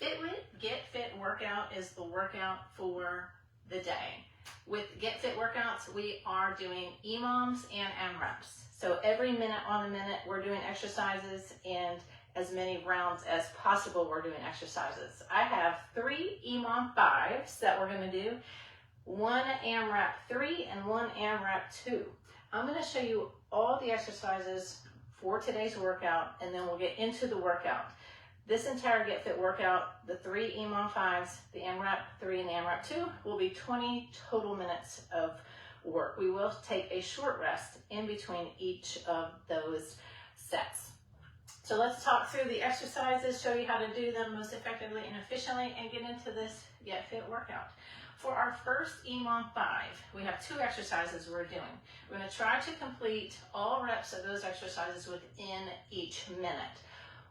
Fitwit Getfit workout is the workout for the day. With Getfit workouts, we are doing Emoms and Amraps. So every minute on the minute, we're doing exercises, and as many rounds as possible, we're doing exercises. I have 3 Emom 5s that we're going to do, 1 Amrap 3 and 1 Amrap 2. I'm going to show you all the exercises for today's workout, and then we'll get into the workout. This entire Getfit workout, the 3 Emom 5s, the Amrap 3 and the Amrap 2, will be 20 total minutes of work. We will take a short rest in between each of those sets. So let's talk through the exercises, show you how to do them most effectively and efficiently, and get into this Getfit workout. For our first Emom 5, we have 2 exercises we're doing. We're going to try to complete all reps of those exercises within each minute.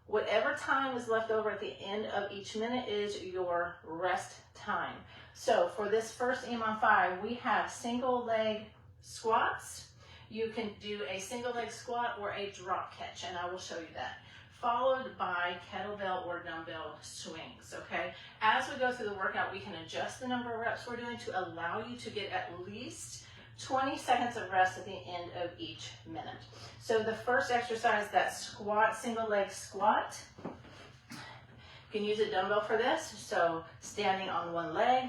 Whatever time is left over at the end of each minute is your rest time. So for this first Emom 5, we have single leg squats. You can do a single leg squat or a drop catch, and I will show you that. Followed by kettlebell or dumbbell swings, okay? As we go through the workout, we can adjust the number of reps we're doing to allow you to get at least 20 seconds of rest at the end of each minute. So the first exercise, that squat, single leg squat, you can use a dumbbell for this. So standing on one leg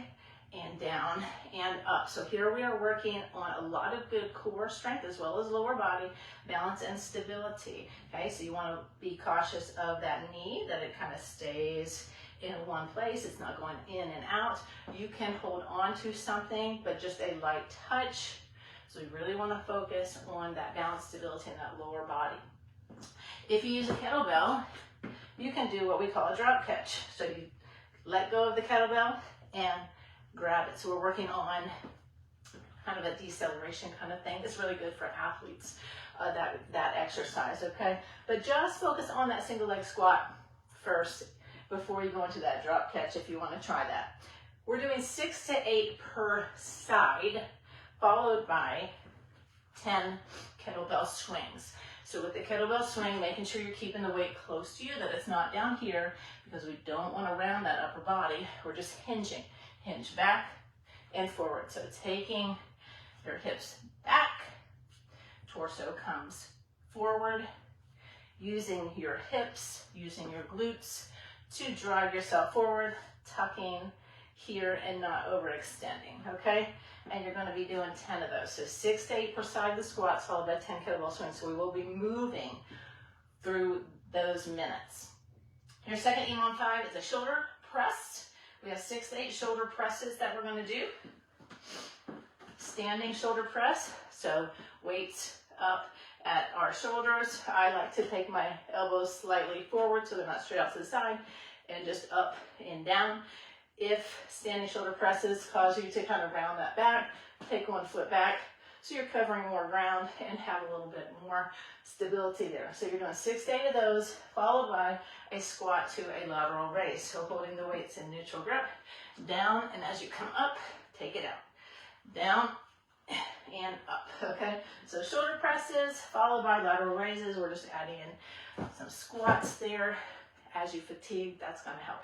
and down and up. So here we are working on a lot of good core strength as well as lower body balance and stability. Okay, so you want to be cautious of that knee, that it kind of stays in one place. It's not going in and out. You can hold on to something, but just a light touch. So we really want to focus on that balance, stability, and that lower body. If you use a kettlebell, you can do what we call a drop catch. So you let go of the kettlebell and grab it. So we're working on kind of a deceleration kind of thing. It's really good for athletes, that exercise, okay? But just focus on that single leg squat first before you go into that drop catch if you want to try that. We're doing 6 to 8 per side, followed by 10 kettlebell swings. So with the kettlebell swing, making sure you're keeping the weight close to you, that it's not down here, because we don't want to round that upper body. We're just hinging. Hinge back and forward. So taking your hips back, torso comes forward, using your hips, using your glutes to drive yourself forward, tucking here and not overextending, okay? And you're going to be doing 10 of those. So 6 to 8 per side of the squats, followed by 10 kettlebell swings. So we will be moving through those minutes. Your second Emom 5 is a shoulder press. We have 6 to 8 shoulder presses that we're going to do. Standing shoulder press, so weights up at our shoulders. I like to take my elbows slightly forward so they're not straight out to the side, and just up and down. If standing shoulder presses cause you to kind of round that back, take one foot back so you're covering more ground and have a little bit more stability there. So you're doing 6 to 8 of those, followed by a squat to a lateral raise. So holding the weights in neutral grip, down, and as you come up, take it out. Down and up, okay? So shoulder presses, followed by lateral raises. We're just adding in some squats there. As you fatigue, that's gonna help.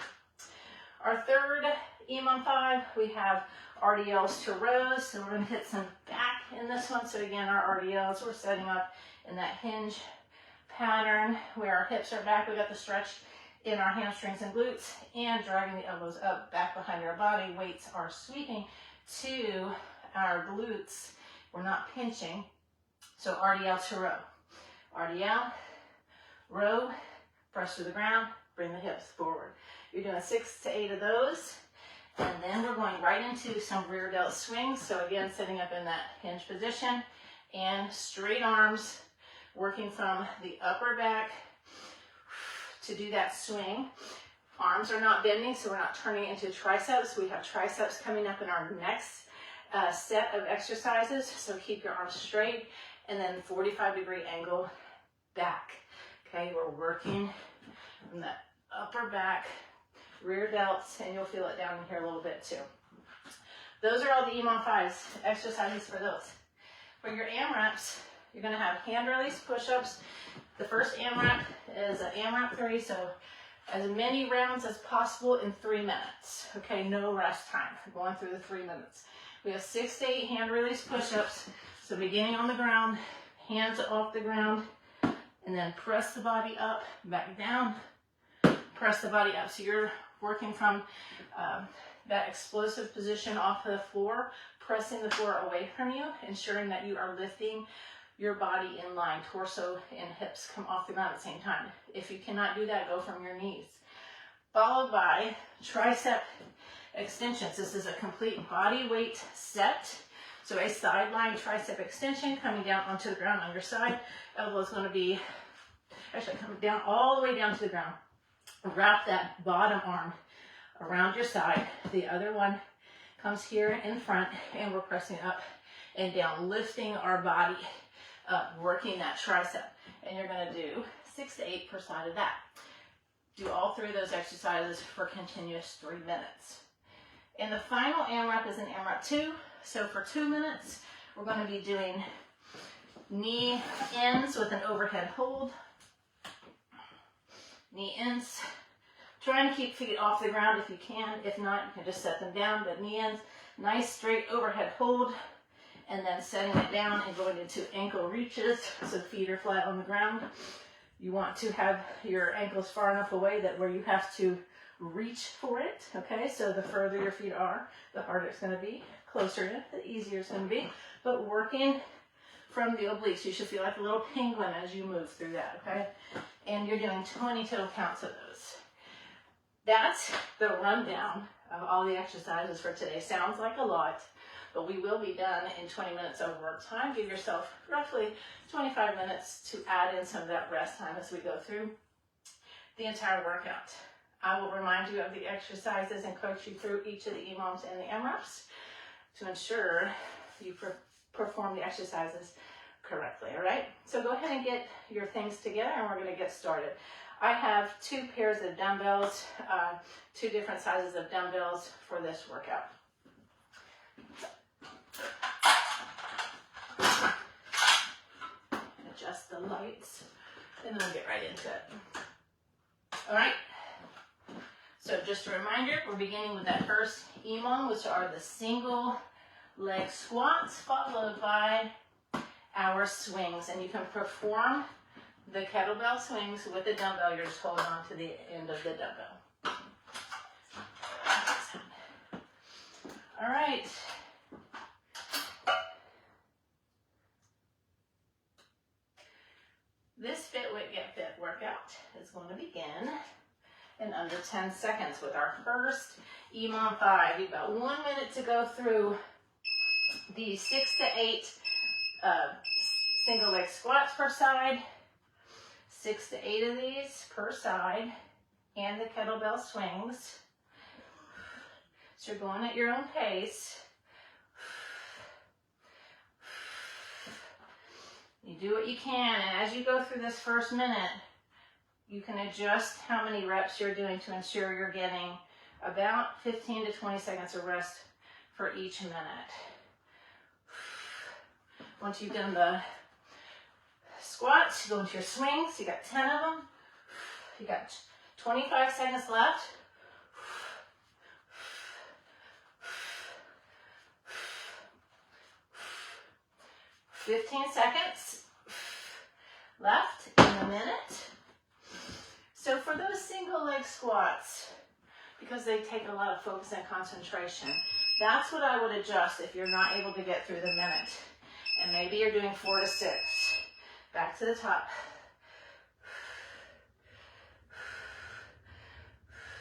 Our third Emom 5, we have RDLs to rows. So we're gonna hit some back in this one. So again, our RDLs, we're setting up in that hinge pattern where our hips are back. We got the stretch in our hamstrings and glutes, and driving the elbows up, back behind our body. Weights are sweeping to our glutes. We're not pinching. So RDL to row. RDL, row, press to the ground, bring the hips forward. You're doing 6 to 8 of those. And then we're going right into some rear delt swings. So again, sitting up in that hinge position and straight arms, working from the upper back to do that swing. Arms are not bending, so we're not turning into triceps. We have triceps coming up in our next set of exercises. So keep your arms straight, and then 45-degree angle back. Okay, we're working from that upper back, rear delts, and you'll feel it down in here a little bit too. Those are all the Emom 5s, exercises for those. For your Amraps, you're going to have hand release push-ups. The first Amrap is an Amrap 3, so as many rounds as possible in 3 minutes. Okay, no rest time, going through the 3 minutes. We have 6 to 8 hand release push-ups. So beginning on the ground, hands off the ground, and then press the body up, back down, press the body up. So you're working from that explosive position off the floor, pressing the floor away from you, ensuring that you are lifting your body in line, torso and hips come off the ground at the same time. If you cannot do that, go from your knees. Followed by tricep extensions. This is a complete body weight set. So a sideline tricep extension coming down onto the ground on your side. Elbow is going to be actually coming down all the way down to the ground. Wrap that bottom arm around your side. The other one comes here in front, and we're pressing up and down, lifting our body up, working that tricep. And you're going to do 6 to 8 per side of that. Do all 3 of those exercises for continuous 3 minutes. And the final AMRAP is an AMRAP 2. So for 2 minutes, we're going to be doing knee ins with an overhead hold. Knee ins. Trying to keep feet off the ground if you can. If not, you can just set them down. But knee ins, nice straight overhead hold. And then setting it down and going into ankle reaches. So feet are flat on the ground. You want to have your ankles far enough away that where you have to reach for it. Okay, so the further your feet are, the harder it's going to be. Closer in, the easier it's going to be. But working from the obliques, you should feel like a little penguin as you move through that, okay? And you're doing 20 total counts of those. That's the rundown of all the exercises for today. Sounds like a lot, but we will be done in 20 minutes of work time. Give yourself roughly 25 minutes to add in some of that rest time as we go through the entire workout. I will remind you of the exercises and coach you through each of the EMOMs and the AMRAPs to ensure you perform the exercises correctly, all right? So go ahead and get your things together, and we're going to get started. I have 2 pairs of dumbbells, 2 different sizes of dumbbells for this workout. Adjust the lights, and then we'll get right into it. All right? So just a reminder, we're beginning with that first EMOM, which are the single leg squats, followed by our swings. And you can perform the kettlebell swings with the dumbbell. You're just holding on to the end of the dumbbell. All right. This Fitwit Getfit workout is going to begin in under 10 seconds with our first EMOM 5. You've got 1 minute to go through the 6 to 8 single leg squats per side, 6 to 8 of these per side, and the kettlebell swings. So you're going at your own pace. You do what you can, and as you go through this first minute, you can adjust how many reps you're doing to ensure you're getting about 15 to 20 seconds of rest for each minute. Once you've done the squats, you go into your swings. You got 10 of them. You got 25 seconds left. 15 seconds left in the minute. So for those single leg squats, because they take a lot of focus and concentration, that's what I would adjust if you're not able to get through the minute. And maybe you're doing 4 to 6. Back to the top.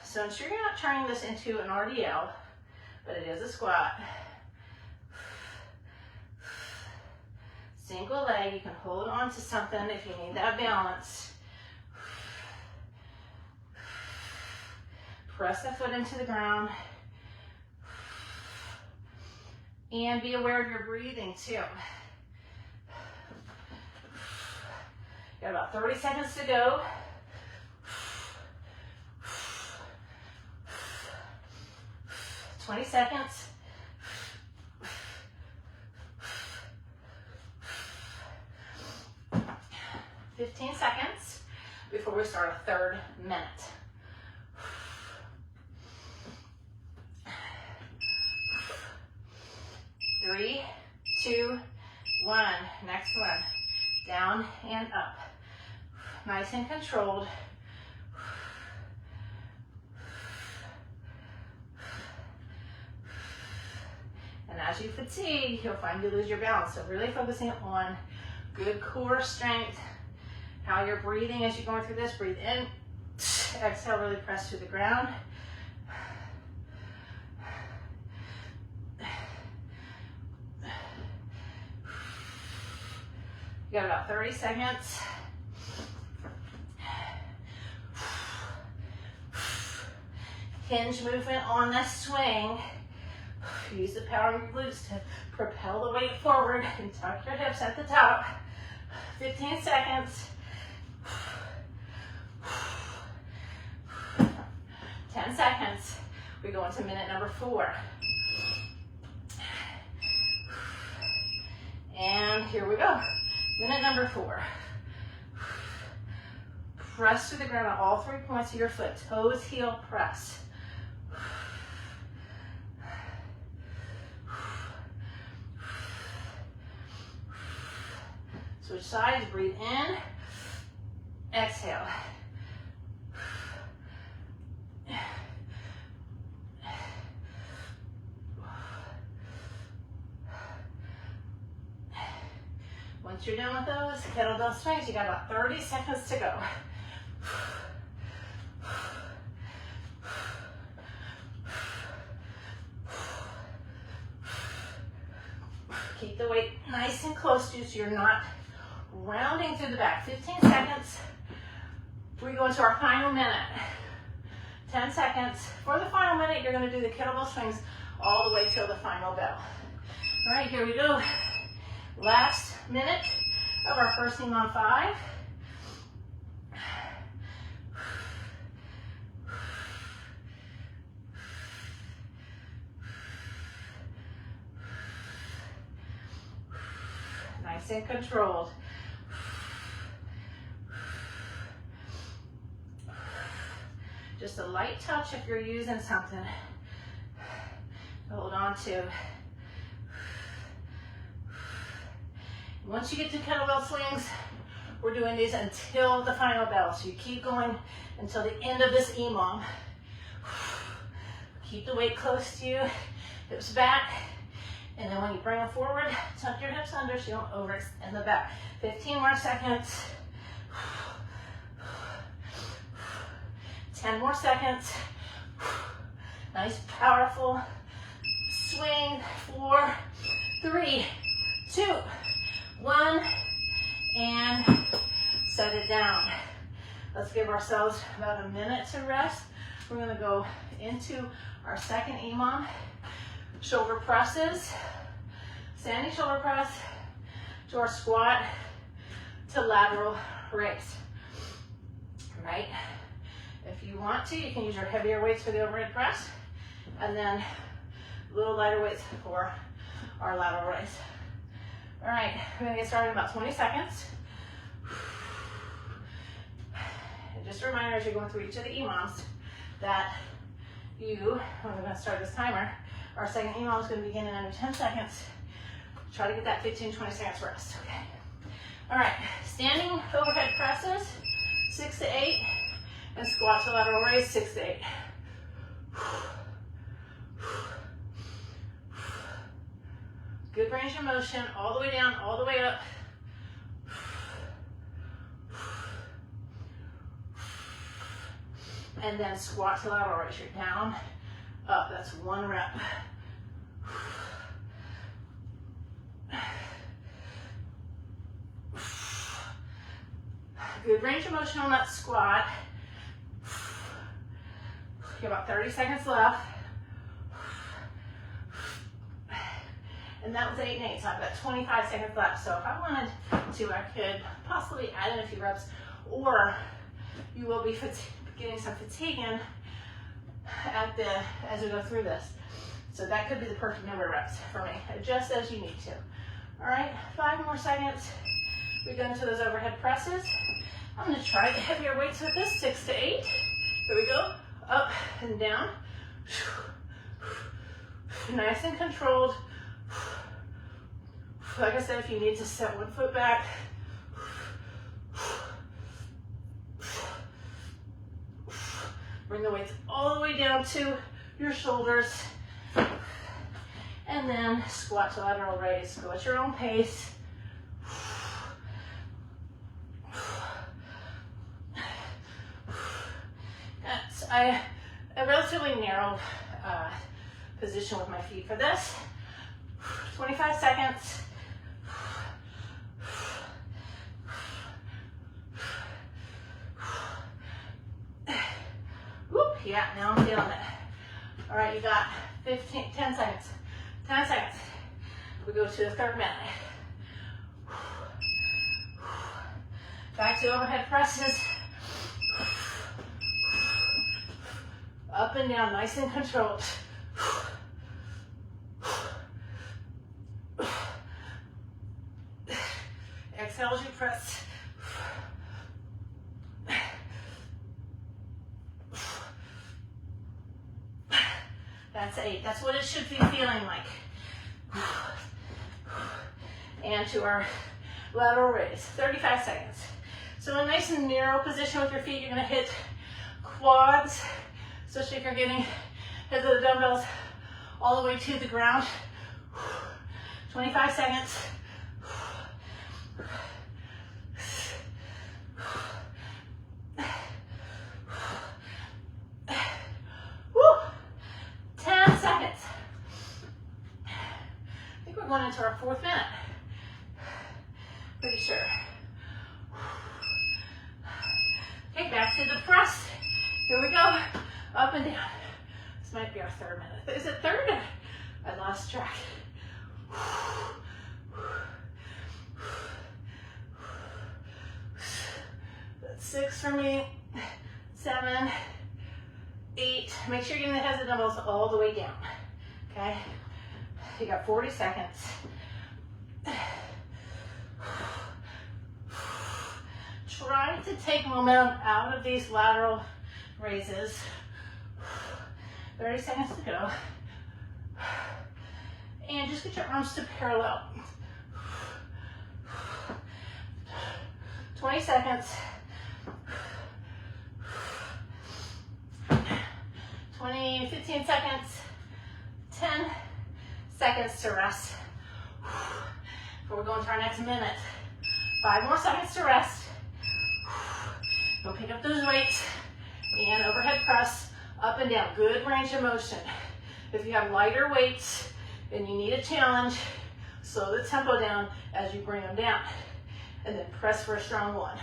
So ensure you're not turning this into an RDL, but it is a squat. Single leg, you can hold on to something if you need that balance. Press the foot into the ground. And be aware of your breathing too. You got about 30 seconds to go. 20 seconds. 15 seconds before we start a third minute. 3, 2, 1. Next one. Down and up. Nice and controlled. And as you fatigue, you'll find you lose your balance. So really focusing on good core strength, how you're breathing as you're going through this. Breathe in, exhale, really press to the ground. You got about 30 seconds. Hinge movement on the swing. Use the power of your glutes to propel the weight forward and tuck your hips at the top. 15 seconds. 10 seconds. We go into minute number 4. And here we go. Minute number 4. Press to the ground on all 3 points of your foot. Toes, heel, press. Switch sides, breathe in, exhale. Once you're done with those kettlebell swings, you got about 30 seconds to go. Keep the weight nice and close to you so you're not rounding through the back. 15 seconds. We go into our final minute. 10 seconds. For the final minute, you're going to do the kettlebell swings all the way till the final bell. All right, here we go. Last minute of our first Emom 5. Nice and controlled. Just a light touch if you're using something to hold on to. Once you get to kettlebell swings, we're doing these until the final bell. So you keep going until the end of this Emom. Keep the weight close to you, hips back. And then when you bring them forward, tuck your hips under so you don't overextend the back. 15 more seconds. 10 more seconds. Nice, powerful swing. 4, 3, 2, 1, and set it down. Let's give ourselves about a minute to rest. We're going to go into our second Emom. Shoulder presses, standing shoulder press to our squat to lateral raise. Right? If you want to, you can use your heavier weights for the overhead press, and then a little lighter weights for our lateral raise. All right, we're gonna get started in about 20 seconds. And just a reminder as you're going through each of the Emoms that when we're gonna start this timer, our second Emom is gonna begin in under 10 seconds. Try to get that 15, 20 seconds rest, okay? All right, standing overhead presses, 6 to 8, and squat to lateral raise, 6 to 8. Good range of motion, all the way down, all the way up. And then squat to lateral raise. You're down, up. That's 1 rep. Good range of motion on that squat. You have about 30 seconds left. And that was 8 and 8, so I've got 25 seconds left. So if I wanted to, I could possibly add in a few reps, or you will be getting some fatigue in as we go through this. So that could be the perfect number of reps for me, just as you need to. All right, 5 more seconds. We go into those overhead presses. I'm gonna try the heavier weights with this, 6 to 8. Here we go, up and down. Nice and controlled. Like I said, if you need to set one foot back, bring the weights all the way down to your shoulders, and then squat to lateral raise. Go at your own pace. That's a relatively narrow position with my feet for this. 25 seconds. Whoop, yeah, now I'm feeling it. All right, you got 10 seconds. 10 seconds. We go to the third minute. Back to overhead presses. Up and down, nice and controlled. Exhale as you press. That's 8. That's what it should be feeling like. And to our lateral raise, 35 seconds. So a nice and narrow position with your feet. You're going to hit quads, especially if you're getting heads of the dumbbells all the way to the ground. 25 seconds. Woo. 10 seconds. I think we're going into our 4th minute. Pretty sure. Okay, back to the press. Here we go. Up and down. This might be our 3rd minute. Is it 3rd? I lost track. That's 6 for me. 7, 8. Make sure you're getting the heads of the dumbbells all the way down. Okay? You got 40 seconds. Try to take momentum out of these lateral raises. 30 seconds to go. And just get your arms to parallel. 20 seconds. 15 seconds. 10 seconds to rest. Before we go into our next minute. 5 more seconds to rest. Go pick up those weights and overhead press up and down. Good range of motion. If you have lighter weights and you need a challenge, slow the tempo down as you bring them down. And then press for a strong one.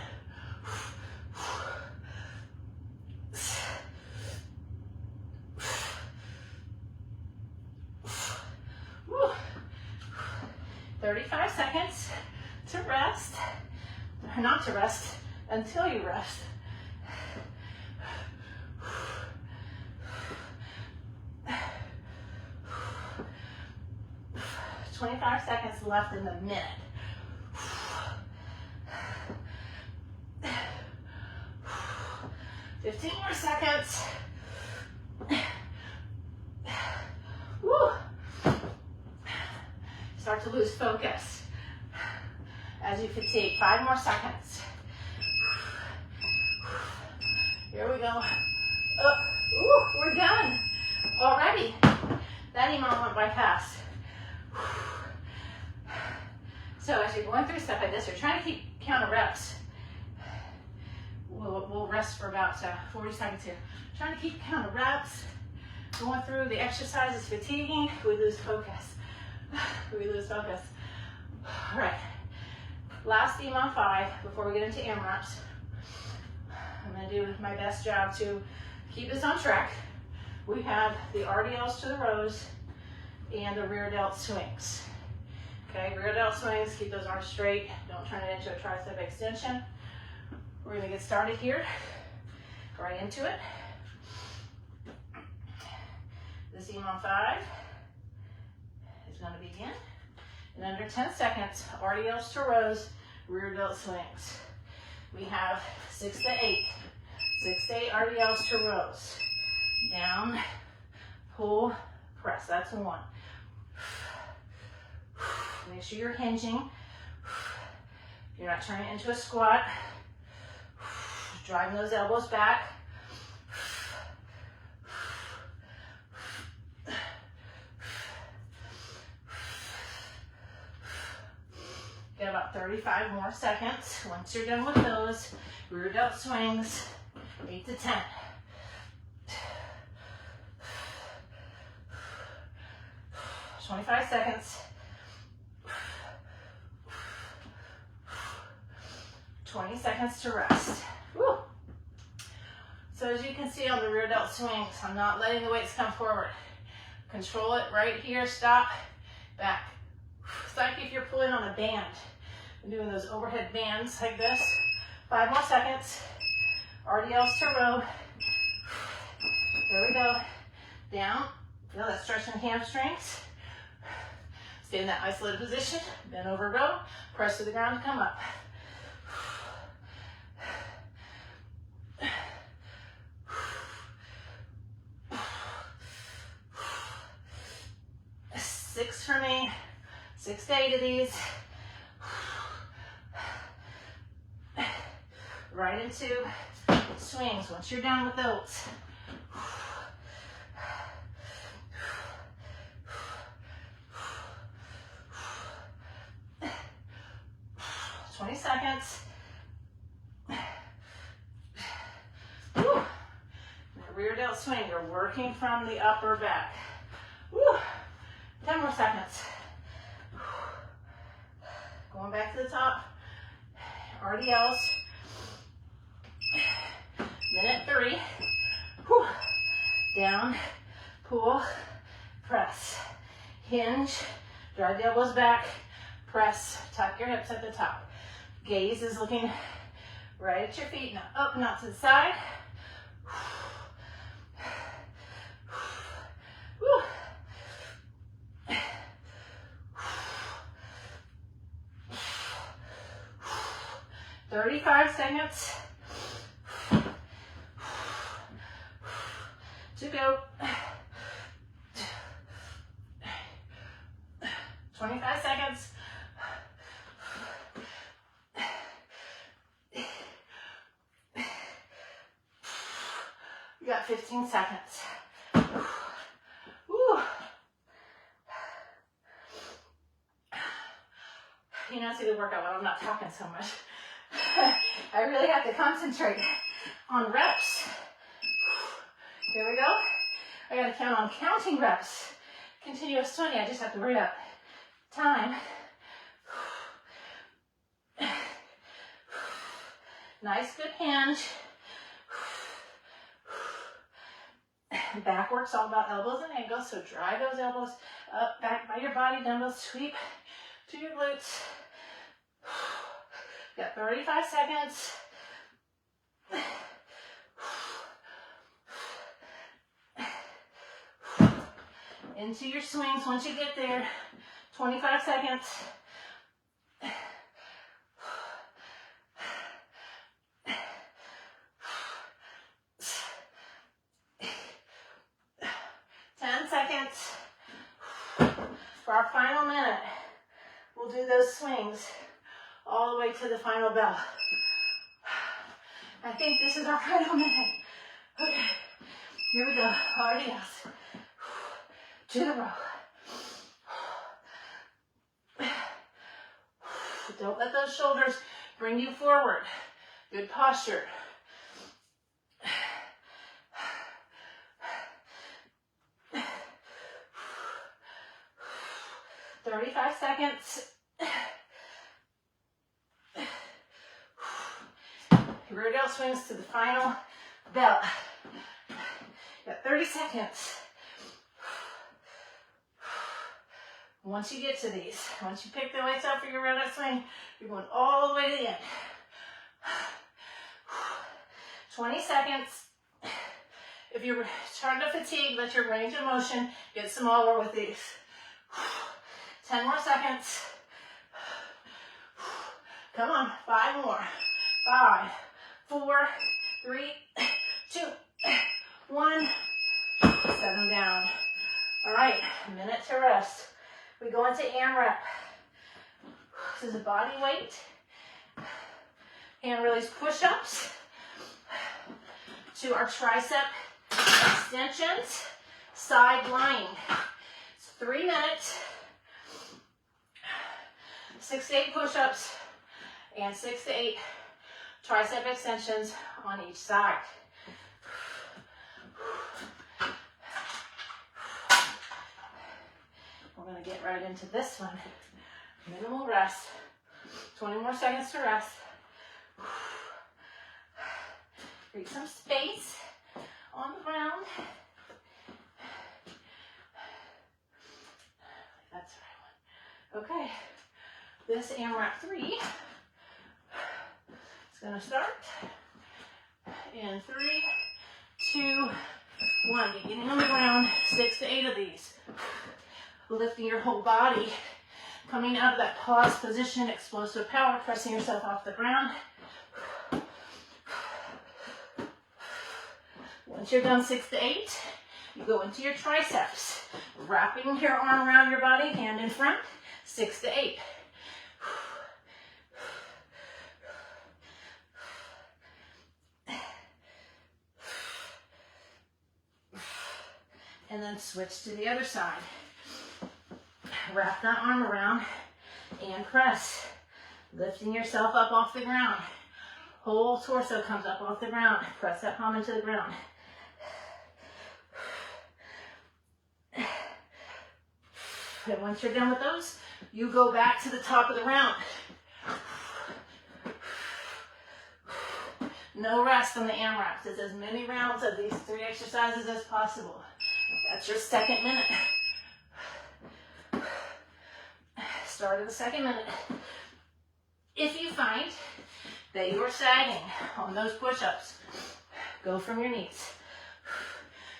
Woo. 35 seconds to rest. Or not to rest until you rest. 25 seconds left in the minute. 15 more seconds. Woo. Start to lose focus as you fatigue. 5 more seconds. Here we go. Ooh, we're done already. That Emom went by fast. So as you're going through stuff like this, you're trying to keep count of reps. We'll rest for about 40 seconds here. Trying to keep count of reps. Going through the exercise is fatiguing. We lose focus. We lose focus. All right. Last Emom 5 before we get into AMRAPs. I'm going to do my best job to keep this on track. We have the RDLs to the rows and the rear delt swings. Okay, rear delt swings, keep those arms straight. Don't turn it into a tricep extension. We're going to get started here. Right into it. This Emom 5 is going to begin. In under 10 seconds, RDLs to rows, rear delt swings. We have 6 to 8. 6 to 8 RDLs to rows. Down, pull, press. That's 1. Make sure you're hinging. You're not turning it into a squat. Driving those elbows back. Get about 35 more seconds. Once you're done with those, rear delt swings, 8 to 10. 25 seconds. 20 seconds to rest. Woo. So as you can see on the rear delt swings, I'm not letting the weights come forward. Control it right here, stop, back. It's like if you're pulling on a band. I'm doing those overhead bands like this. 5 more seconds. RDLs to row. There we go. Down. Feel that stretch in the hamstrings. Stay in that isolated position. Bend over, row. Press to the ground to come up. 6 for me. 6 to 8 of these. Right into swings once you're done with those. 20 seconds. Woo. Rear delt swing, you're working from the upper back. Woo. 10 more seconds. Going back to the top. RDLs. Minute 3. Whew. Down, pull, press. Hinge, drive the elbows back, press, tuck your hips at the top. Gaze is looking right at your feet, not up, not to the side. Whew. 35 seconds to go. 25 seconds. You got 15 seconds. Woo. You know, see the workout when I'm not talking so much. I really have to concentrate on reps. Here we go. I gotta count on counting reps. Continuous 20, I just have to worry about time. Nice, good hinge. Back work's all about elbows and ankles, so drive those elbows up, back by your body, dumbbells sweep to your glutes. Got 35 seconds. Into your swings once you get there. 25 seconds. For our final minute, we'll do those swings all the way to the final bell. I think this is our final minute. Okay, here we go. RDLs. To the row. Don't let those shoulders bring you forward. Good posture. "35 seconds. Rear delt swings to the final bell. Got 30 seconds. Once you get to these, once you pick the weights up for your rear delt swing, you're going all the way to the end. 20 seconds. If you're starting to fatigue, let your range of motion get smaller with these. 10 more seconds. Come on, 5 more. 5, 4, 3, 2, 1. Set them down. All right, a minute to rest. We go into AMRAP. This is a body weight. Hand release push-ups to our tricep extensions, side lying. It's 3 minutes, 6 to 8 push-ups, and 6 to 8 tricep extensions on each side. We're going to get right into this one. Minimal rest. 20 more seconds to rest. Create some space on the ground. That's the right one. Okay. This AMRAP 3 is going to start in 3, 2, 1. Beginning on the ground, 6 to 8 of these. Lifting your whole body, coming out of that pause position, explosive power, pressing yourself off the ground. Once you're done 6 to 8, you go into your triceps, wrapping your arm around your body, hand in front, 6 to 8. And then switch to the other side. Wrap that arm around and press, lifting yourself up off the ground. Whole torso comes up off the ground. Press that palm into the ground. And once you're done with those, you go back to the top of the round. No rest on the AMRAPs. It's as many rounds of these 3 exercises as possible. That's your second minute. Start of the second minute. If you find that you are sagging on those push-ups, go from your knees.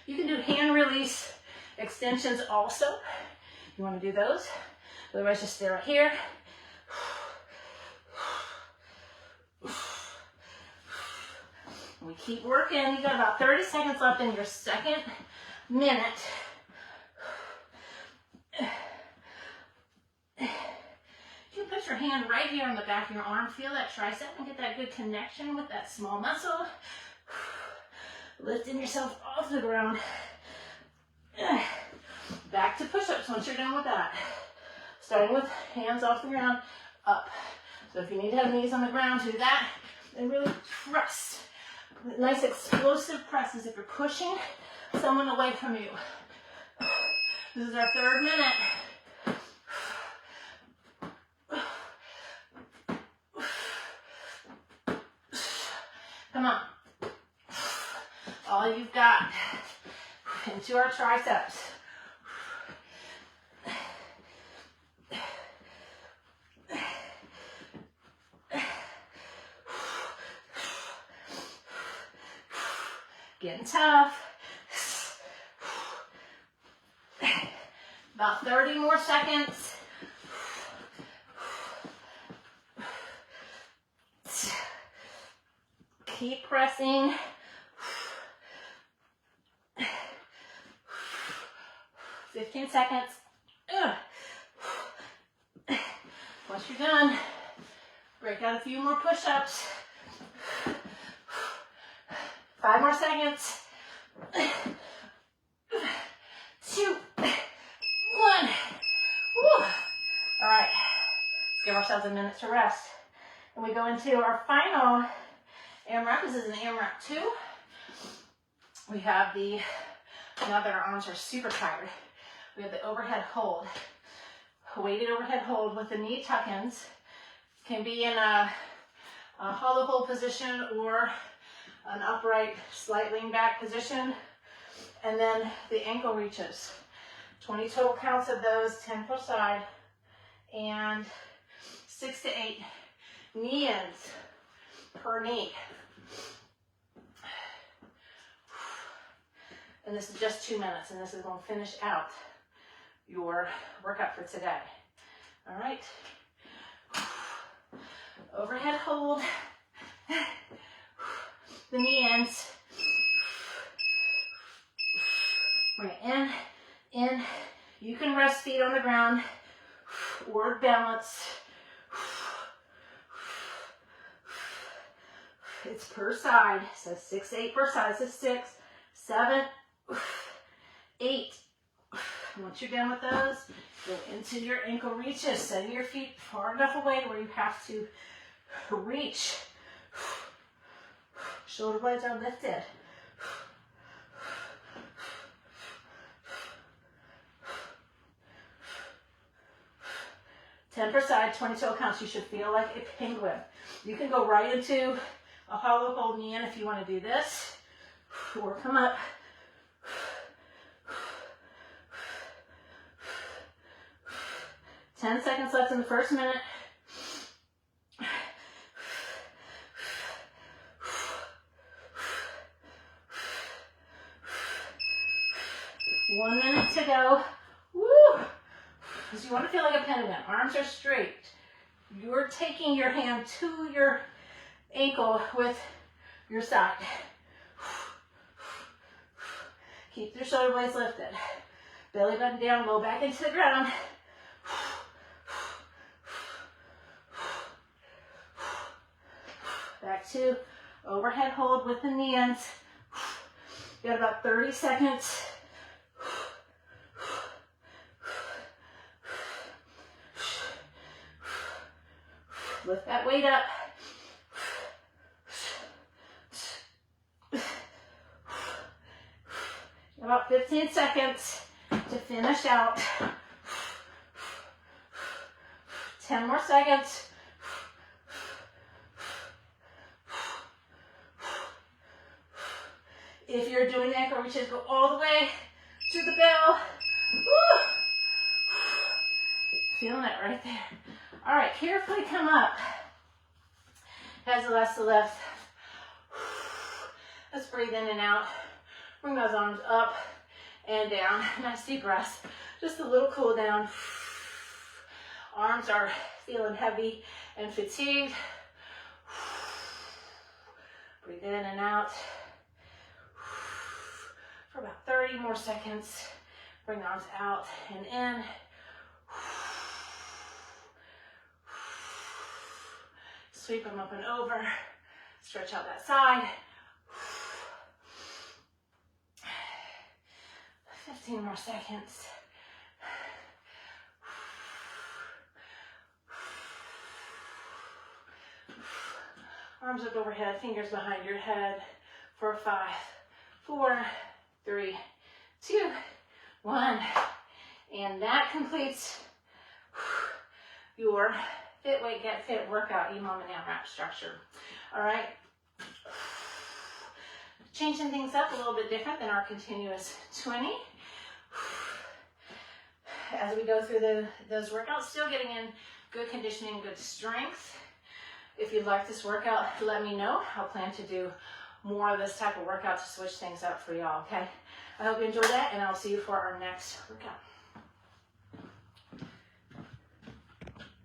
You can do hand release extensions also. You want to do those? Otherwise, just stay right here. We keep working. You got about 30 seconds left in your second minute. You can put your hand right here on the back of your arm. Feel that tricep and get that good connection with that small muscle. Lifting yourself off the ground. Back to push-ups once you're done with that. Starting with hands off the ground, up. So if you need to have knees on the ground, do that. And really press. Nice explosive presses if you're pushing someone away from you. This is our third minute. Come on. All you've got. Into our triceps. Getting tough. About 30 more seconds. Keep pressing. Fifteen seconds. Once you're done, break out a few more push-ups. 5 more seconds. 2, 1. Woo. All right, let's give ourselves a minute to rest. And we go into our final AMRAP. This is an AMRAP 2. We have the, now that our arms are super tired, we have the overhead hold. A weighted overhead hold with the knee tuck-ins. Can be in a hollow hold position or an upright, slight lean back position. And then the ankle reaches. 20 total counts of those, 10 per side. And 6 to 8 knee ins per knee. And this is just 2 minutes, and this is going to finish out your workout for today. All right. Overhead hold. The knee ends. Bring it in. You can rest feet on the ground or balance. It's per side. So 6 to 8 per side. So 6, 7, 8. Once you're done with those, go into your ankle reaches. Send your feet far enough away where you have to reach. Shoulder blades are lifted. 10 per side, 20 toe counts. You should feel like a penguin. You can go right into a hollow hold knee in if you want to do this, or come up. 10 seconds left in the first minute. One minute to go. Woo! Because you want to feel like a penguin. Arms are straight. You're taking your hand to your ankle with your side. Keep your shoulder blades lifted. Belly button down, low back into the ground. Back to overhead hold with the knees. You got about 30 seconds. Lift that weight up. About 15 seconds to finish out. 10 more seconds. If you're doing ankle reaches, go all the way to the bell. Woo! Feeling it right there. All right, carefully come up. As the last to the left. Let's breathe in and out. Bring those arms up and down. Nice deep breaths. Just a little cool down. Arms are feeling heavy and fatigued. Breathe in and out. For about 30 more seconds. Bring the arms out and in. Sweep them up and over. Stretch out that side. 15 more seconds. Arms up overhead, fingers behind your head for 5, 4, 3, 2, 1. And that completes your Fitwit Getfit workout, Emom and Amrap structure. All right. Changing things up a little bit different than our continuous 20. As we go through those workouts, still getting in good conditioning, good strength. If you'd like this workout, let me know. I'll plan to do more of this type of workout to switch things up for y'all, okay? I hope you enjoyed that, and I'll see you for our next workout.